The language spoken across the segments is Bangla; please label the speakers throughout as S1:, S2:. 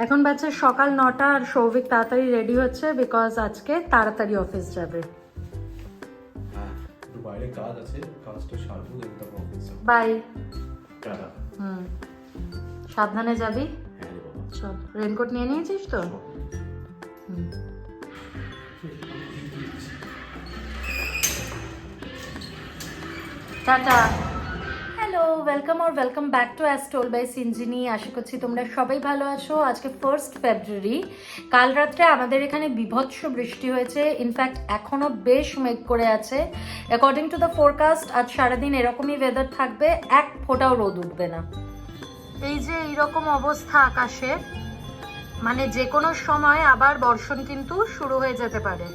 S1: এখন বাচ্চা সকাল 9টা আর সৌভিক তাড়াতাড়ি রেডি হচ্ছে বিকজ আজকে তাড়াতাড়ি অফিস যাবে।
S2: হ্যাঁ, একটু বাইরে কাজ আছে, কাজটা সারবো দেন তারপর অফিস যাব।
S1: বাই।
S2: টাটা।
S1: সাবধানে যাবি।
S2: হ্যাঁ রে বাবা।
S1: চল, রেনকোট নিয়ে নিয়েছিস তো? Tata. Hello, welcome back to as told by Sinjini. আশা করছি তোমরা সবাই ভালো আছো। আজকে 1 ফেব্রুয়ারি। কাল রাত্রে আমাদের এখানে বিভৎস বৃষ্টি হয়েছে। ইনফ্যাক্ট এখনও বেশ মেঘ করে আছে। অ্যাকর্ডিং টু দ্য ফোরকাস্ট আজ সারাদিন এরকমই ওয়েদার থাকবে, এক ফোঁটাও রোদ উঠবে না। এই যে এইরকম অবস্থা আকাশের, মানে যে কোনো সময় আবার বর্ষণ কিন্তু শুরু হয়ে যেতে পারে।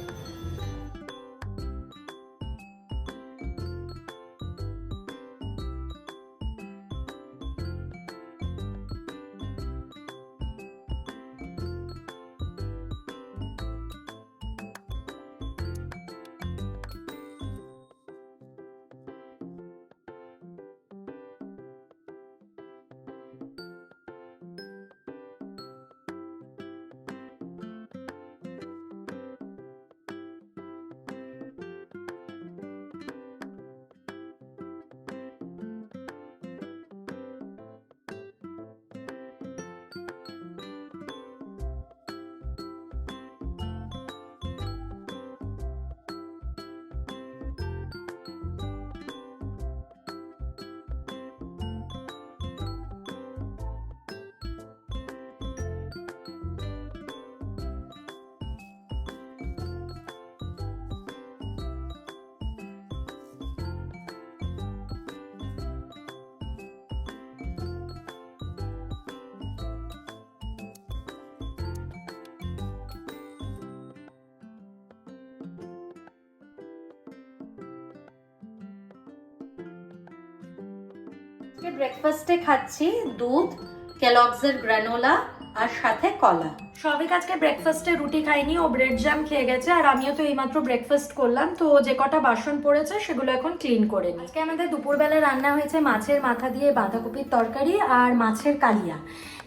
S1: ব্রেকফাস্টে খাচ্ছি দুধ, কেলগসের গ্রানোলা আর সাথে কলা। সবিক আজকে ব্রেকফাস্টে রুটি খাইনি, ও ব্রেড জ্যাম খেয়ে গেছে। আর আমিও তো এইমাত্র ব্রেকফাস্ট করলাম, তো যে কটা বাসন পড়েছে সেগুলো এখন ক্লিন করে নিই। আজকে আমাদের দুপুরবেলা রান্না হয়েছে মাছের মাথা দিয়ে বাঁধাকপির তরকারি আর মাছের কালিয়া।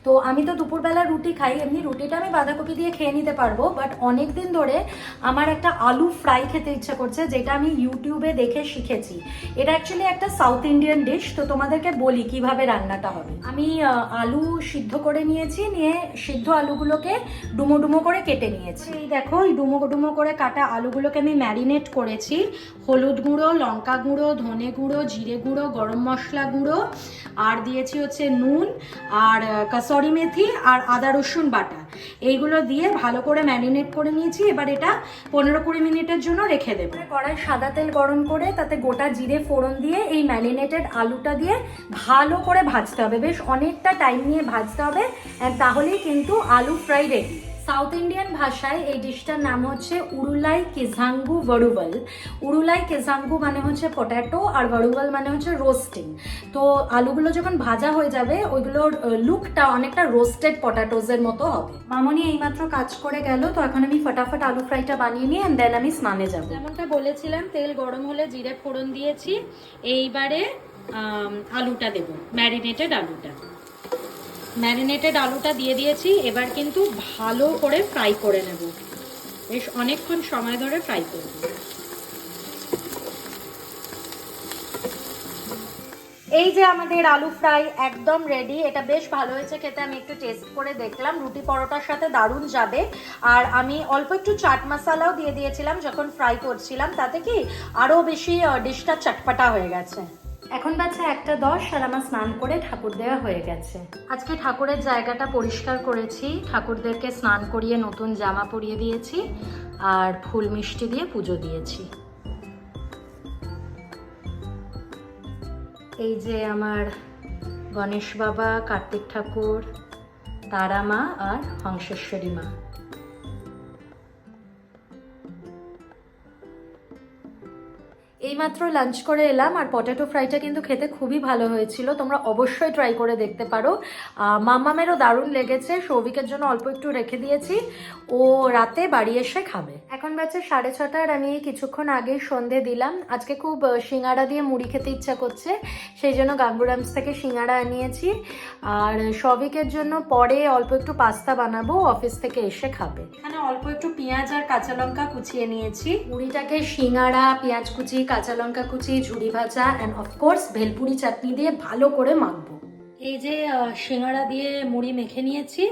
S1: তো আমি তো দুপুরবেলা রুটি খাই, এমনি রুটিটা আমি বাঁধাকপি দিয়ে খেয়ে নিতে পারবো, বাট অনেক দিন ধরে আমার একটা আলু ফ্রাই খেতে ইচ্ছা করছে, যেটা আমি ইউটিউবে দেখে শিখেছি। এটা অ্যাকচুয়ালি একটা সাউথ ইন্ডিয়ান ডিশ। তো তোমাদেরকে বলি কিভাবে রান্নাটা হবে। আমি আলু সিদ্ধ করে নিয়েছি, নিয়ে সিদ্ধ আলুগুলোকে ডুমো ডুমো করে কেটে নিয়েছি। এই দেখো, এই ডুমো ডুমো করে কাটা আলুগুলোকে আমি ম্যারিনেট করেছি হলুদ গুঁড়ো, লঙ্কা গুঁড়ো, ধনে গুঁড়ো, জিরে গুঁড়ো, গরম মশলা গুঁড়ো, আর দিয়েছি হচ্ছে নুন আর কাসুরি মেথি আর আদা রসুন বাটা। এইগুলো দিয়ে ভালো করে ম্যারিনেট করে নিয়েছি। এবার এটা 15-20 মিনিটের জন্য রেখে দেবো। কড়াই সাদা তেল গরম করে তাতে গোটা জিরে ফোড়ন দিয়ে এই ম্যারিনেটেড আলুটা দিয়ে ভালো করে ভাজতে হবে, বেশ অনেকটা টাইম নিয়ে ভাজতে হবে, তাহলেই কিন্তু আলু ফ্রাই রেডি। সাউথ ইন্ডিয়ান ভাষায় এই ডিশটার নাম হচ্ছে উরুলাই কিজাঙ্গু ভারুভাল। উরুলাই কিজাঙ্গু মানে হচ্ছে পটেটো, আর ভারুভাল মানে হচ্ছে রোস্টিং। তো আলুগুলো যখন ভাজা হয়ে যাবে ওইগুলোর লুকটা অনেকটা রোস্টেড পটেটোজের মতো হবে। মামনি এইমাত্র কাজ করে গেল, তো এখন আমি ফটাফট আলু ফ্রাইটা বানিয়ে নিই, অ্যান্ড দেন আমি স্নানে যাব। যেমনটা বলেছিলাম, তেল গরম হলে জিরে ফোড়ন দিয়েছি। এইবারে আলুটা দেবো, ম্যারিনেটেড আলুটা দিয়ে দিয়েছি। এবার কিন্তু ভালো করে ফ্রাই করে নেব, বেশ অনেকক্ষণ সময় ধরে ফ্রাই করব। এই যে আমাদের আলু ফ্রাই একদম রেডি। এটা বেশ ভালো হয়েছে খেতে, আমি একটু টেস্ট করে দেখলাম, রুটি পরোটার সাথে দারুণ যাবে। আর আমি অল্প একটু চাট মশলাও দিয়ে দিয়েছিলাম যখন ফ্রাই করছিলাম, তাতে কি আরও বেশি ডিশটা চটপটা হয়ে গেছে। এখন বাচ্চা 1:10 আর আমার স্নান করে ঠাকুর দেওয়া হয়ে গেছে। আজকে ঠাকুরের জায়গাটা পরিষ্কার করেছি, ঠাকুরদেরকে স্নান করিয়ে নতুন জামা পরিয়ে দিয়েছি, আর ফুল মিষ্টি দিয়ে পুজো দিয়েছি। এই যে আমার গণেশ বাবা, কার্তিক ঠাকুর, তারা মা আর হংসেশ্বরী মা। এইমাত্র লাঞ্চ করে এলাম, আর পটেটো ফ্রাইটা কিন্তু খেতে খুবই ভালো হয়েছিল, তোমরা অবশ্যই ট্রাই করে দেখতে পারো। মাম্মামেরও দারুণ লেগেছে, সৌভিকের জন্য অল্প একটু রেখে দিয়েছি, ও রাতে বাড়ি এসে খাবে। এখন বাজে 6:30 আর আমি কিছুক্ষণ আগেই সন্ধে দিলাম। আজকে খুব সিঙ্গাড়া দিয়ে মুড়ি খেতে ইচ্ছা করছে, সেই জন্য গাঙ্গুরামস থেকে সিঙ্গাড়া আনিয়েছি। আর সৌভিকের জন্য পরে অল্প একটু পাস্তা বানাবো, অফিস থেকে এসে খাবে। এখানে অল্প একটু পেঁয়াজ আর কাঁচা লঙ্কা কুচিয়ে নিয়েছি। মুড়িটাকে সিঙ্গাড়া, পেঁয়াজ কুচি, কাঁচা লঙ্কা কুচি, ঝুড়ি ভাজা অ্যান্ড অফকোর্স ভেলপুরি চাটনি দিয়ে ভালো করে মাখবো। এই যে সিঙ্গাড়া দিয়ে মুড়ি মেখে নিয়েছি,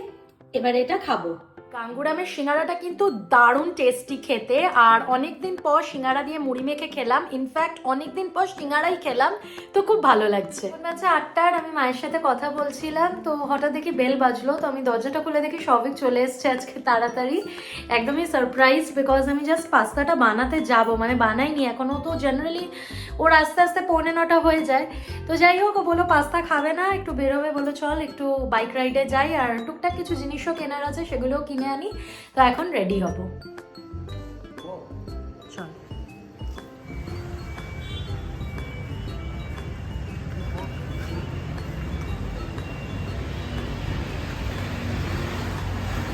S1: এবার এটা খাবো। গাঙ্গুরামের সিঙ্গাড়াটা কিন্তু দারুণ টেস্টি খেতে, আর অনেকদিন পর সিঙ্গাড়া দিয়ে মুড়ি মেখে খেলাম, ইনফ্যাক্ট অনেকদিন পর সিঙ্গাড়াই খেলাম, তো খুব ভালো লাগছে। বাচ্চা 8টার আমি মায়ের সাথে কথা বলছিলাম, তো হঠাৎ দেখি বেল বাজলো, তো আমি দরজাটা খুলে দেখি সৌভিক চলে এসছে আজকে তাড়াতাড়ি। একদমই সারপ্রাইজ, বিকজ আমি জাস্ট পাস্তাটা বানাতে যাব, মানে বানাইনি এখনো, তো জেনারেলি ওর আস্তে আস্তে 8:45 হয়ে যায়। তো যাই হোক, ও বলো পাস্তা খাবে না, একটু বেরোবে, বলো চল একটু বাইক রাইডে যাই, আর টুকটাক কিছু জিনিসও কেনার আছে সেগুলোও কিনে আনি। তো এখন রেডি হব, চল।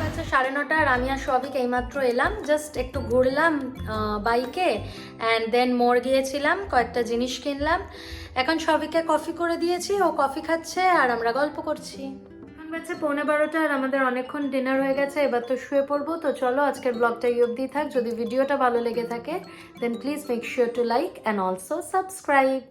S1: আচ্ছা 9:30 আর আমি আর সৌভিক এইমাত্র এলাম, জাস্ট একটু ঘুরলাম বাইকে, অ্যান্ড দেন মোড় গিয়েছিলাম, কয়েকটা জিনিস কিনলাম। এখন সৌভিককে কফি করে দিয়েছি, ও কফি খাচ্ছে আর আমরা গল্প করছি। বাজে 11:15 আর আমাদের অনেকক্ষণ ডিনার হয়ে গেছে, এবার তো শুয়ে পড়বো। তো চলো আজকের ব্লগটা এই অবধি থাক। যদি ভিডিওটা ভালো লেগে থাকে then please make sure to like and also subscribe.